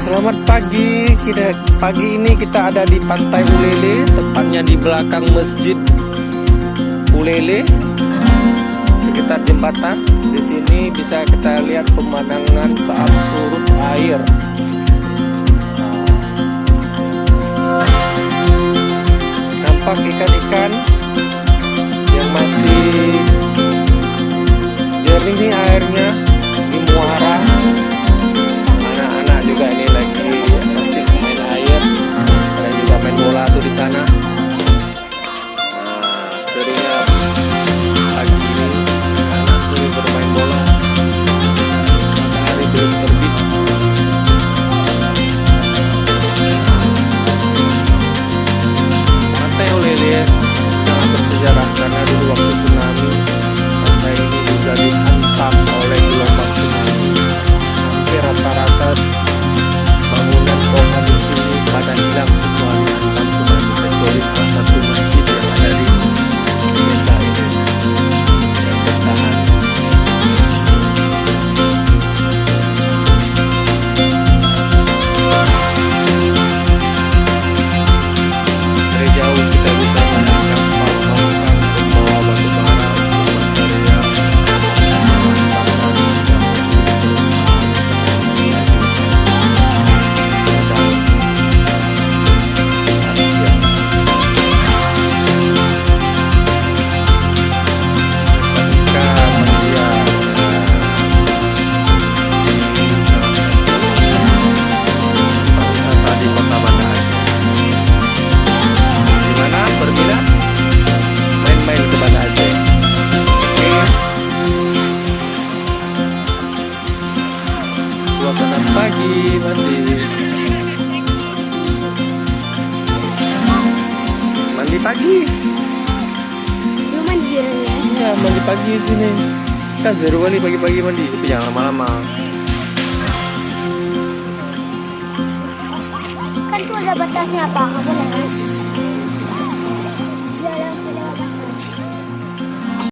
Selamat pagi. Pagi ini kita ada di Pantai Ulele, tepatnya di belakang Masjid Ulele, sekitar jembatan. Di sini bisa kita lihat pemandangan saat surut air. Nampak ikan-ikan yang masih jernih nih airnya di muara. Anak-anak juga ini lagi asik main air. Ada juga main bola tuh di sana. Nah, serunya pagi ini anak seru bermain bola. Matahari belum terbit. Pantai Ulele sangat bersejarah karena dulu waktu tsunami pantai ini juga dihantam oleh gelombang tsunami. Hampir rata-rata bangunan pohon di sini pada hilang semua dihantam tsunami, kecuali salah satu masjid yang ada di desa ini yang bertahan. Dari jauh kita bisa melihat kapal tongkang membawa batu bara, material, tanaman tambang, suasana pagi masih mandi pagi. Lu mandi ya? Iya, mandi pagi di sini. Kan seru kali pagi-pagi mandi, tapi jangan lama-lama. Kan tuh ada batasnya apa? Nggak boleh kan?